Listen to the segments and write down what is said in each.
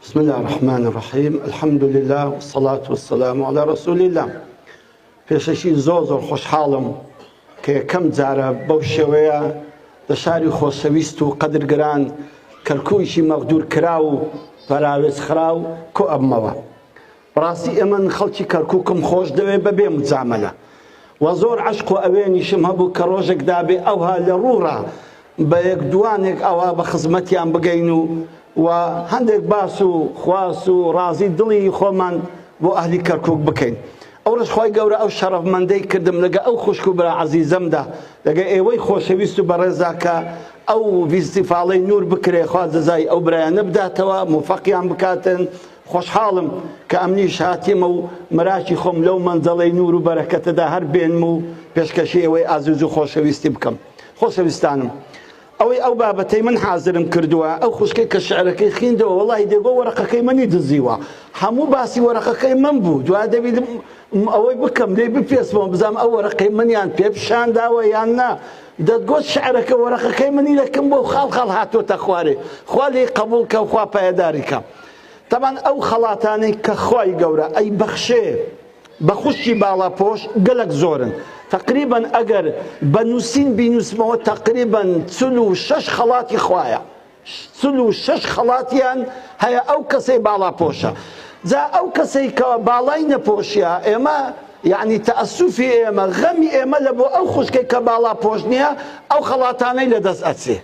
بسم الله الرحمن الرحيم الحمد لله والصلاة والسلام على رسول الله پێشەشی زۆر خۆشحاڵم کە یەکەم جارە بەو شێوەیە لە شاری خۆشەویست و قەدرگران کەرکوویشی مەغدور کرا و پەراوێز خرا و کۆ ئەبمەوە. بەڕاستی ئێمە خەڵکی کەرکووکم خۆش دەوێت بەبێ مجامەلە و زۆر عەشق و ئەوێنیشم هەبوو کە ڕۆژێک دابێ ئەوها لە ڕووڕا بە یەک دوانێک ئەوە بە خزمەتیان بگەین و هەندێک باس و خواس و ڕازی دڵی خۆمان بۆ ئەهلی کەرکووک بکەین. ئەو ڕۆژ خۆی گەورە ئەو شەرەفمەندەی کردم لەگە ئەو خوشک و برا عەزیزەمدا لەگە ئێوەی خۆشەویست و بەڕێزا کە ئەو ڤیستیفاڵەی نور بکرێ خوا جەزای ئەو برایانە بداتەوە موفەقیان بکاتن. خۆشحاڵم کە ئەمنیش هاتیمە و مراکی خۆم لەو مەنزەڵەی نور و بەرەکەتەدا هەر بێنم و پێشکەشی ئێوەی ئازیز و خۆشەویستی بکەم. خۆشەویستانم، ئەوەی ئەو بابەتەی من حازرم کردووە ئەو خوشکەی کە شعرەکەی خوێندەوە وەڵی دێگۆ وەرەقەکەی منی دزیوە، هەموو باسی وەرەقەکەی من بوو. دوای دەبێت ئەوەی بکەم لێ بپێسمەوە بزانم ئەو وەرەقەی منیان پێ پیشانداوە یان نا. دەتگوت شعرەکە وەرەقەکەی منی لەکەم بۆ خاڵ هاتۆتە خوارێ، خوا لێی قبوڵ کە و خوا پایەداری کە. طبعا ئەو خەڵاتانەی کە خوای گەورە ئەی بەخشێ بە خوشی باڵاپۆش گەلک زۆرن. تقریبا ئەگەر بە نووسین بینوسمەوە تقریبا 46 خەڵاتی خوایە، 46 خەڵاتیان هەیە ئەو کەسەی باڵاپۆشە. جا ئەو کەسەی کە باڵای نەپۆشیە ئێمە یعنی تەئەسوفی ئێمە غەمی ئێمە لە بۆ ئەو خوشکەی کە باڵاپۆش نییە ئەو خەڵاتانەی لەدەست ئەچێ.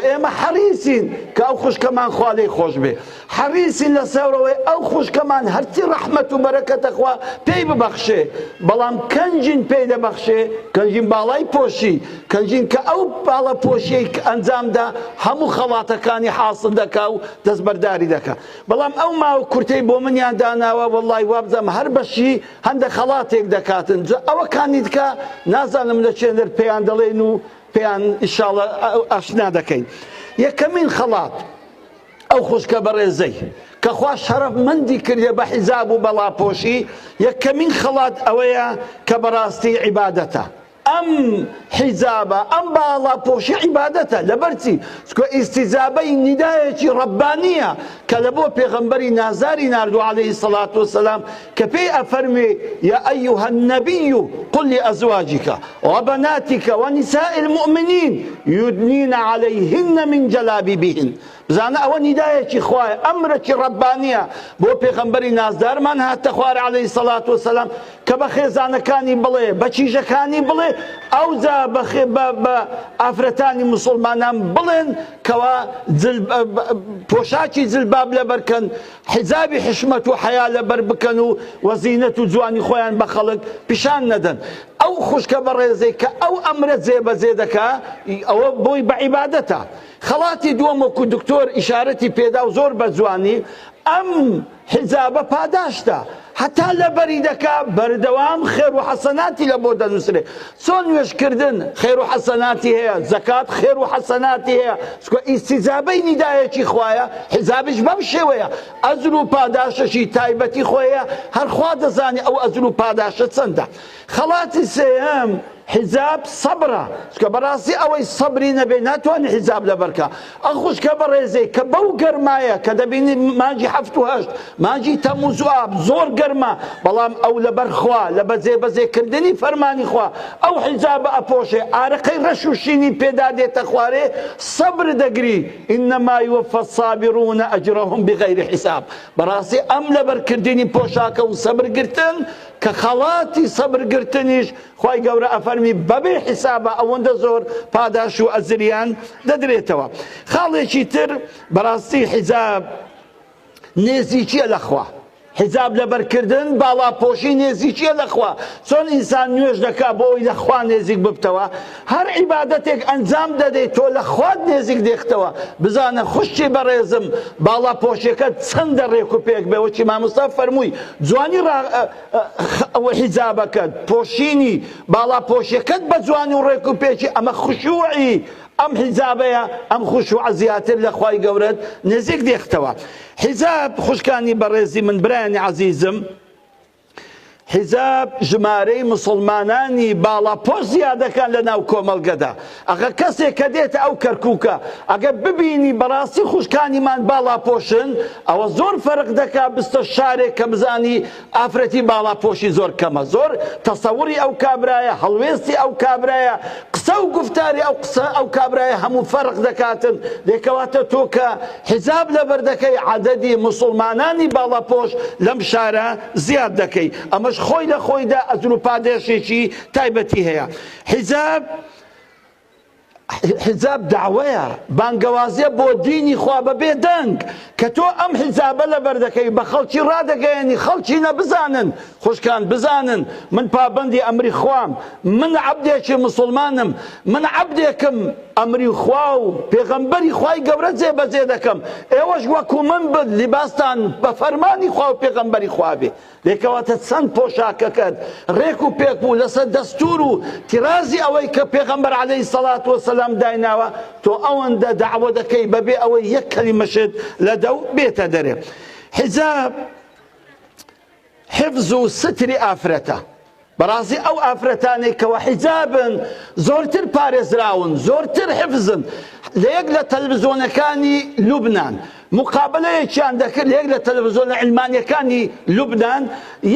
ئێمە حەریسین کە ئەو خوشکەمان خوا لێی خۆش بێ، حەریسین لەسەرەوەی ئەو خوشکەمان هەرچی ڕەحمەت و بەرەکەتە خوا پێی ببەخشێ، بەڵام کەنجین پێی دەبەخشێ، کەنجین باڵای پۆشی، کەنجین کە ئەو باڵە پۆشیەی ئەنجامدا هەموو خەڵاتەکانی حاصل دەکا و دەستبەرداری دەکا. بەڵام ئەو ماوە کورتەی بۆ منیان داناوە وەڵڵی وابزەم هەر بەشی هەندێک خەڵاتێک دەکاتن. ئەوەکانی دیکە نازانم لە چێنەر پێیان دەڵێن و پێیان ئینشاڵڵا ئاشنا دەکەین. یەکەمین خەڵات ئەو خوشکە بەڕێزەی کە خوا شەرەفمەندی کردێ بە حیزاب و بەڵاپۆشی، یەکەمین خەڵات ئەوەیە کە بەڕاستی عیبادەتە. ئەم حیزابە ئەم باڵاپۆشی عیبادەتە. لەبەرچی چکۆ ئیستیزابەی نیدایەکی ڕەبانیە کە لە بۆ پێغەمبەری نازاری ناردوو عەلەیهی سەڵات وسەلام کە پێی ئەفەرمێ یا ئەیوها النەبیو قل لأزواجك وبناتك ونساء المؤمنين يدنين عليهن من جلابيبهن. بزانە ئەوە نیدایەکی خوایە، ئەمرێکی ڕەبانیە بۆ پێغەمبەری نازدارمان هاتە خوارە عەلەیهی سەڵات وسەلام کە بە خێزانەکانی بڵێ، بە چیژەکانی بڵێ، ئەوجا بە ئافرەتانی موسڵمانان بڵێن کەوا پۆشاکی جلباب لەبەرکەن، حیزابی حشمەت و حەیا لەبەر بکەن و وەزینەت و جوانی خۆیان بە خەڵک پیشان نەدەن. ئەو خوشکە بەڕێزەی کە ئەو ئەمرە جێبەجێ دەکا ئەوە بۆی بە عیبادەتە. خەڵاتی دووەم وەکو دکتۆر ئیشارەتی پێدا و زۆر بە جوانی ئەم حیزابە پاداشتە، هەتا لەبەری دەکا بەردەوام خێر و حەسەناتی لە بۆ دەنووسرێ. چۆن نوێژکردن خێر و حەسەناتی هەیە، زەکات خێر و حەسەناتی هەیە، چکە ئیستیزابەی نیدایەکی خوایە، حیزابش بەم شێوەیە، ئەجر و پاداشەشی تایبەتی خۆیە، هەر خوا دەزانێ ئەو ئەجر و پاداشە چەندە. خەڵاتی سێهەم حیزاب سەبرە، چکە بەڕاستی ئەوەی سەبری نەبێ ناتوانێت حیزاب لەبەرکە. ئەو خوشکە بەڕێزەی کە بەو گەرمایە کە دەبینی مانجی هەفت و هەشت مانجی تەمووز و ئاب زۆر گەرمە، بەڵام ئەو لەبەر خوا لە بەجێبەجێکردنی فەرمانی خوا ئەو حیزابە ئەپۆشێ، ئارەقەی ڕەش و شینی پێدا دێتە خوارێ، سەبر دەگری. ئینەما یوەفە الصابرون ئەجرەهم بغەیری حیساب. بەڕاستی ئەم لەبەرکردنی پۆشاکە و سەبرگرتن کە خەڵاتی سەبرگرتنیش خوای گەورە ئەفەرمی بەبێ حیسابە ئەوەندە زۆر پاداش و ئەجریان دەدرێتەوە. خاڵێکی تر بەڕاستی حیزاب نێزیکیە لەخوا، حیزاب لەبەرکردن باڵاپۆشی نێزیکیە لەخوا. چۆن ئینسان نوێژ دەکا بۆ ئەوی لەخوا نێزیک ببتەوە، هەر عیبادەتێک ئەنجام دەدەیت تۆ لە خوات نێزیک دێختەوە. بزانە خوشتی بەڕێزم باڵاپۆشیەکەت چەندە ڕێک و پێک بێ. وەچی مامۆستا فەرمووی جوانی حیزابەکەت، پۆشینی باڵاپۆشیەکەت بە جوانی و ڕێک و پێکی ئەمە خوشوعی ئەم حیزابەیە، ئەم خوشوعە زیاتر لە خوای گەورەت نزیک دێختەوە. حیزاب خوشکانی بەڕێزی من برایانی عەزیزم، حیزاب ژمارەی مسلمانانی باڵاپۆش زیادەکان لە ناو کۆمەڵگەدا. ئەگە کەسێک کە دێتە ئەو کەرکووکە ئەگە ببینی بەڕاستی خوشکانیمان باڵاپۆشن ئەوە زۆر فەرق دەکات بستە شارێک کە بزانی ئافرەتی باڵاپۆشی زۆر کەمە، زۆر تەسەووری ئەو کابرایە، هەڵوێستی ئەو کابرایە، قسە و گفتاری ئەو کابرایە هەموو فەرق دەکاتن. دەکەواتە تۆ کە حیزاب لەبەر دەکەی عەدەدی مسلمانانی باڵاپۆش لەم شارە زیاد دەکەی. ئەمەش خۆی لە خۆیدا ئەزر و پادێشێکی تایبەتی هەیە. حیزاب داوایە، بانگەوازیە بۆ دینی خوا بەبێ دەنگ کە تۆ ئەم حیزابە لەبەر دەکەی بە خەڵکی ڕادەگەیەنی، خەڵکی نەبزانن، خوشکان بزانن من پابەندی ئەمری خوام، من عەبدێکی مسلمانم، من عەبدێکم ئەمری خوا و پێغەمبەری خوای گەورە جێبەجێ دەکەم. ئێوەش وەکو من بن لیباستان بە فەرمانی خوا و پێغەمبەری خوا بێ. دێکەواتە چەند پۆشاکەکەت ڕێک و پێک بوو لەسەر دەستور و تیرازی ئەوەی کە پێغەمبەر عەلەیهی سەڵات وەسەلام دایناوە، تۆ ئەوەندە داعوە دەکەی بەبێ ئەوەی یەک کەلیمەشت لە دەو بێتە دەرێ. حیزاب حفظ و ستری ئافرەتە. بەڕاستی ئەو ئافرەتانەی کەوە حیزابن زۆرتر پارێزراون، زۆرتر حفزن. لە یەک لە تەلەڤیزۆنەکانی لوبنان مقابلەیەکیان دەکرد، لە یەک لە تەلەڤیزۆنە عیلمانیەکانی لوبنان،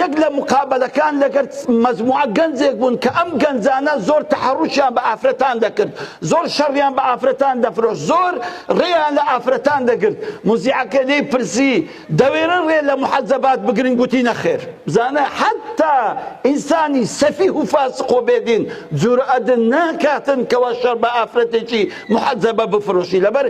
یەک لە مقابلەکان لەگەر مەجموعە گەنجێک بوون کە ئەم گەنجانە زۆر تەحەڕوشیان بە ئافرەتان دەکرد، زۆر شەڕیان بە ئافرەتان دەفرۆشت، زۆر ڕێیان لە ئافرەتان دەگرت. موزیعەکە لێی پرسی دەوێرن ڕێ لە محەجەبات بگرن، گوتی نەخێر. بزانە حتا ئینسانی سەفیه و فاسق و بێدین جورئەتن ناکاتن کەوە شەڕ بە ئافرەتێکی محەجەبە بفرۆشی. لەبەر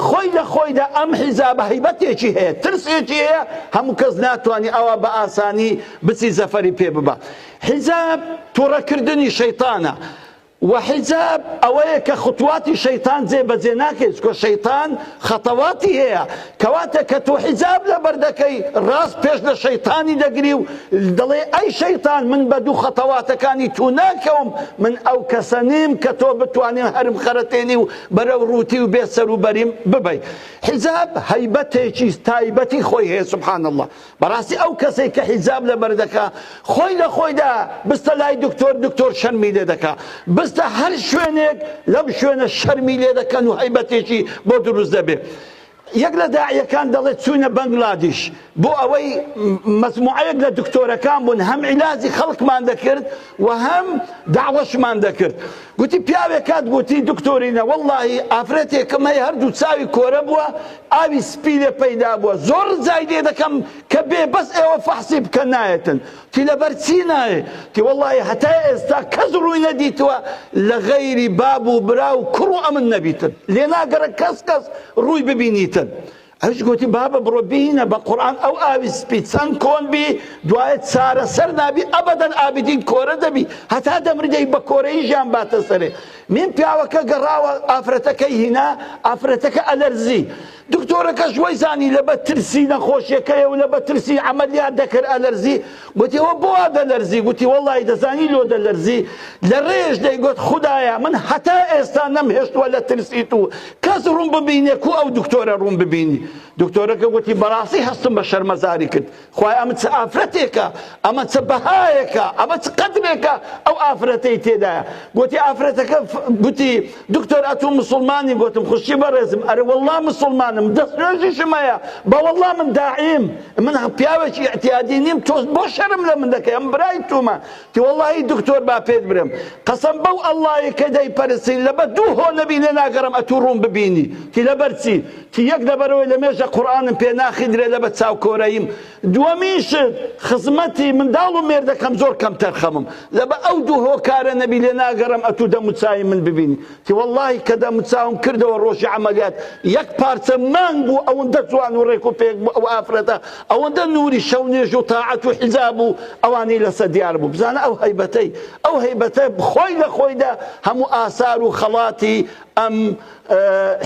خۆی لە خۆیدا ئەم حیزابە هەیبەتێکی هەیە، ترسێکی هەیە، هەموو کەس ناتوانێ ئەوە بە ئاسانی بچی زەفەری پێ ببە. حیزاب تووڕەکردنی شەیتانە. وحیزاب ئەوەیە کە خطواتی شەیتان جێبەجێ ناکەیت، کە شەیتان خەتەواتی هەیە. کەواتە کە تۆ حیزاب لەبەر دەکەی ڕاست پێش لە شەیتانی دەگری و دەڵێ ئەی شەیتان من بە دوو خەتەواتەکانی تو ناکەوم، من ئەو کەسە نیم کە تۆ بتوانێ هەرم خەرەتێنی و بەرەو ڕووتی و بێ سەر و بەریم ببەی. حیزاب هەیبەتێکی تایبەتی خۆی هەیە سوبحان الله. بەڕاستی ئەو کەسێک کە حیزاب لەبەر دەکا خۆی لە خۆیدا بستە لای دکتۆر شەرمی لێ دەکا، بستە هەر شوێنێک لەم شوێنە شەرمی لێ دەکەن و هەیبەتێکی بۆ دروست دەبێ. یەک لە داعیەکان دەڵێت چوونە بەنگلادیش بۆ ئەوەی مەجموعەیەک لە دکتۆرەکان بوون، هەم عیلاجی خەڵکمان دەکرد و هەم داوەشمان دەکرد. گوتی پیاوێک کات گوتی دکتۆرینە وەڵڵاهی ئافرەتێکم هەیە هەردوو چاوی کۆرە بووە، ئاوی سپی لێ پەیدا بووە، زۆر جای لێ دەکەم کە بێ بەس ئێوە فەحسی بکە نایەتن. تی لەبەر چی نایە؟ تی وەڵڵاهی هەتا ئێستا کەس ڕووی نەدیتوە لە غەیری باب و برا و کوڕ و ئەمن نەبیتن، لێ ناگەڕە کەس ڕووی ببینیتن. ئەوش گوتی بابە بڕۆ بینە بە قورئان ئەو ئاوی سپی چەند کۆن بی دوایە چارە سەر نابی ئەبەدەن ئابیدین کۆرە دەبی هەتا دەمردەی بە کۆرەی ژیان باتە سەرێ. من پیاوەکە گەڕاوە ئافرەتەکەی هینا، ئافرەتەکە ئەلەرزی. دکتۆرەکەش وەی زانی لەبە ترسی نەخۆشیەکەیە و لەبە ترسی عەمەلیات دەکرد ئەلەرزی. گوتی ئەوە بۆ وا دەلەرزی؟ گوتی وەڵڵاهی دەزانی لۆ دەلەرزی لە ڕێژ دەیگوت خودایە من هەتا ئێستا نەمهێشتووە لە ترسیت و کەس ڕوون ببینێ کو ئەو دکتۆرە ڕوون ببینی. دکتۆرەکە گوتی بەڕاستی هەستم بە شەرمەزاری کرد، خوای ئەمە چ ئافرەتێکە، ئەمە چ بەهایەکە، ئەمە چ قەدرێکە ئەو ئافرەتەی تێدایە. گوتی ئافرەتەکە گوتی دکتۆر ئەتوو مسڵمانی؟ گوتم خوشی بەڕێزم ئەرێ وەڵڵا مسڵمانم، دەستنوێژیشم هەیە، بە وەڵڵا من داعیم، من پیاوێکی ئەتیادی نیم، تۆ بۆ شەرم لە من دەکەی، ئەم برای تومە. تی وەڵڵاهی دکتۆر با پێت برم قەسەم بەو ئەڵڵاهی کە دەیپەرستی لەبەر دوو هۆ نەبی لێ ناگەڕم ئەتوو ڕوون ببینی. تی لەبەر چی؟ تی یەک لەبەرەوەی لە مێژە قورئانم پێ ناخیدرێ لەبە چاوکۆرەییم، دووەمیشت خزمەتی منداڵ و مێردەکەم زۆر کەم تەرخەمم، لەبە ئەو دوو هۆکارە نەبی لێ ناگەڕم ئەتوو دەموچاوی من ببینی. تی وەڵڵاهی کە دەموچاوم کردەوە ڕۆژی عەمەلیات یەک پارچە مانگ بوو ئەوەندە جوان و ڕێک و پێک بوو ئەو ئافرەتە، ئەوەندە نووری شەو نوێژ و تاعەت و حیجاب و ئەوانەی لەسەر دیار بوو. بزانە ئەو هەیبەتەی خۆی لە خۆیدا هەموو ئاسار و خەڵاتی ئەم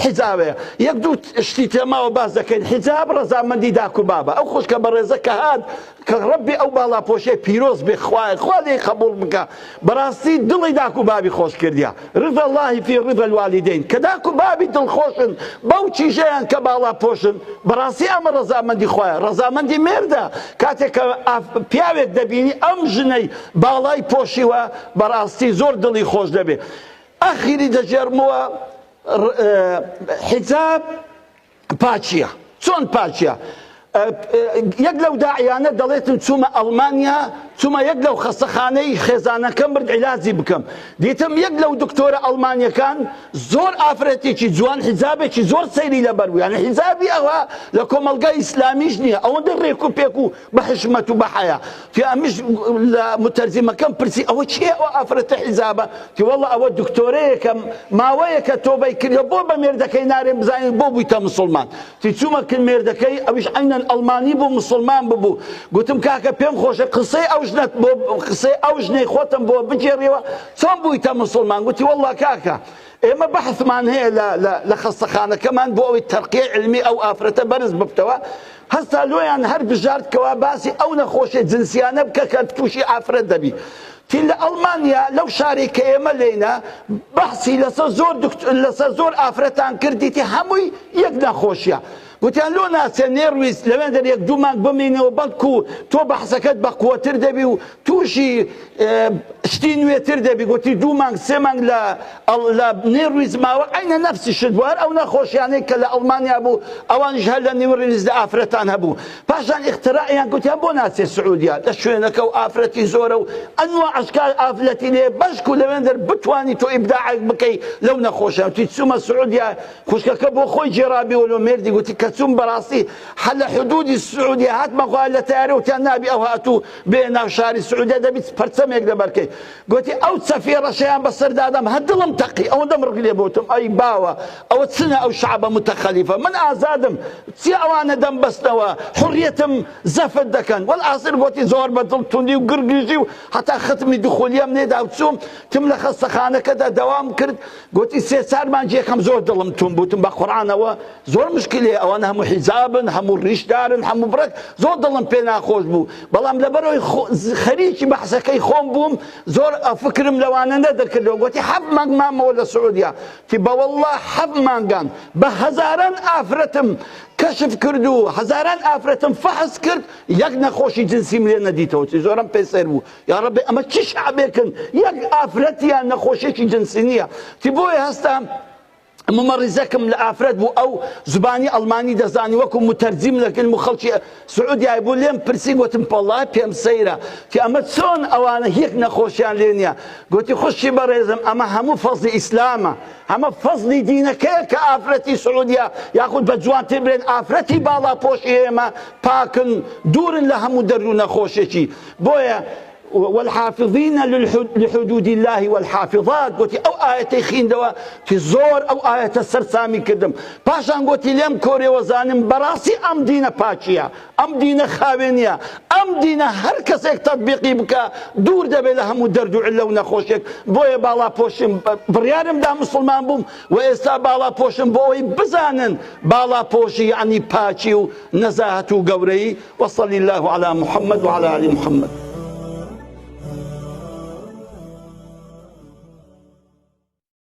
حیزابەیە یەک دوو شتی تێماوە باز دەکەین حیزاب ڕەزامەندی داک و بابە ئەو خۆشکە بە ڕێزە کە هات کە ڕەبی ئەو باڵاپۆشەی پیرۆز بێ خوای خوا لێی قبوڵ بکە بەڕاستی دڵی داک و بابی خۆش کردیا رضا الله فی رضا الوالدین کە داک و بابی دڵخۆشن بەو چیژەیان کە باڵاپۆشن بەڕاستی ئەمە ڕەزامەندی خوایە ڕەزامەندی مێردە کاتێک کە پیاوێک دەبینی ئەم ژنەی باڵای پۆشیوە بەڕاستی زۆر دڵی خۆش دەبێ ئاخیری دەژێرمەوە حیجاب پاچیە چۆن پاچیە یەک لەو داعیانە دەڵێتن چوومە ئەڵمانیا چوومە یەک لەو خەستەخانەی خێزانەکەم برد عیلازی بکەم دیتم یەک لەو دکتۆرە ئەڵمانیەکان زۆر ئافرەتێکی جوان حیجابێکی زۆر سەیری لەبەر بوو یعنی حیجابی ئەوە لە کۆمەلگای ئیسلامیش نییە ئەوەندە ڕێک و پێک و بە حشمەت و بە حەیا تی ئەمیش لە متەرجمەکەم پرسی ئەوە چییە ئەوە ئافرەتە حیجابە تی وەڵڵا ئەوە دکتۆرەیەکە ماوەیە کە تۆبەی کردە بۆ بە مێردەکەی نارێن بزانین بۆ بوویتە مسڵمان تی چوومە کرد مێردەکەی ئەویش عینەن ئەڵمانی بوو مسلمان ببوو گوتم کاکە پێم خۆشە قسەی ئەو ژنت بۆ قسەی ئەو ژنەی خۆتم بۆ بجێڕیەوە چۆن بوویتە مسلمان گوتی وەڵڵا کاکە ئێمە بەحثمان هەیە لە خەستەخانەکەمان بۆ ئەوەی تەرقیە علمی ئەو ئافرەتە بەرز ببتەوە هەستا لۆیان هەر بژاردکەوە باسی ئەو نەخۆشیە جنسیانە بکە کە تووشی ئافرەت دەبی تی لە ئەڵمانیا لەو شاری کە ئێمە لێینە بەحسی لەسەر زۆر ئافرەتان کردیتی هەمووی یەک نەخۆشیە گوتیان لۆ ناچێ نێڕویست لەوێن دەر یەک دوو مانگ بمینەوە بەڵکو تۆ بەحسەکەت بە قووەتر دەبی و تووشی شتی نوێتر دەبی گوتی دوو مانگ سێ مانگ لە نێڕویست ماوە عینە نەفسی شت بوو هەر ئەو نەخۆشیانەی کە لە ئەڵمانیا بوو ئەوانیش هەر لە نێوەڕویست ئافرەتان هەبوو پاشان ئیختراعیان گوتیان بۆ ناچێ سعودیا لە شوێنەکە و ئافرەتی زۆرە و ئەنواع ئەشکال ئافرەتی لێ بەشک و لەوێن دەر بتوانی تۆ ئیبداعێک بکەی لەو نەخۆشیان تی چوومە سعودیا خوشکەکە بۆ خۆی جێڕابیەوە لۆ مێردی گوتی کەچوم بەڕاستی هەر لە حدودی سعودیا هاتمەخوا لە تیارە وتیان نابی ئەو هاتوو بێ ناو شاری سعودیا دەبیت پەرچەمێک دەبەرکەی گوتی ئەو چەفێ ڕەشەیان بەسەردادەم هەر دڵم تەقی ئەوەندەم ڕق لێ بۆتم ئەی باوە ئەوە چنە ئەو شعبە متەخەلیفە من ئازادم چی ئەوانە دەم بەستنەوە حڕیەتم زەفت دەکەن وەڵئاسر گوتی زۆر بە دڵ توندی و گرگیژی و هەتا ختمی دخولیەم نێدا و چووم تم لە خەستەخانەکەدا دەوام کرد گوتی سێ چار مانجێکم زۆر دڵم تون بوتم بە قورئانەوە زۆر مشکلێ ئەوانە هەموو حیجابن هەموو ڕیشدارن هەموو بڕێک زۆر دڵم پێ ناخۆش بوو بەڵام لەبەرەوەی خەریکی بەحسەکەی خۆم بووم زۆر فکرم لەوانە نەدەکردەوە گوتی حەب مانگ مامەوە لە سعودیا تی بەوەڵڵا حەب مانگان بە هەزاران ئافرەتم کەشف کرد و هەزاران ئافرەتم فەحس کرد یەک نەخۆشی جنسیم لێ نەدیتەوە چی زۆرم پێ سەیر بوو یا ڕەبی ئەمە چی شعبێکن یەک ئافرەتیان نەخۆشیێکی جنسی نییە تی بۆیە هەستام ممەڕیزەکم لە ئافرەت بوو ئەو زبانی ئەڵمانی دەزانی وەکو متەرجیم دەکەن و خەڵکی سعودیای بوو لێم پرسی گوتم وەڵڵای پێم سەیرە تی ئەمە چۆن ئەوانە هیچ نەخۆشیان لێ نییە گوتی خوشی بەڕێزم ئەمە هەموو فەزلی ئیسلامە ئەمە فەزلی دینەکەیە کە ئافرەتی سعودیا یاخود بە جوانتر بێن ئافرەتی باڵاپۆشی ئێمە پاکن دوورن لە هەموو دەرد و نەخۆشێکی بۆیە والحافظين لحدود الله والحافظات قلتي او آيتي خين دوا تزور او آية سرسامي كدم باشان قلتي لم كوري وزانم براسي ام دينا باشيا ام دينا خاوينيا ام دينا هر كسيك تطبيقي بكا دور دبي لهم ودردو علا ونخوشك بويا بالا بوشم بريارم دا مسلمان بوم وإستا بالا بوشم بوي بزانن بالا بوشي يعني باشي ونزاهة وقوري وصلي الله على محمد وعلى آل محمد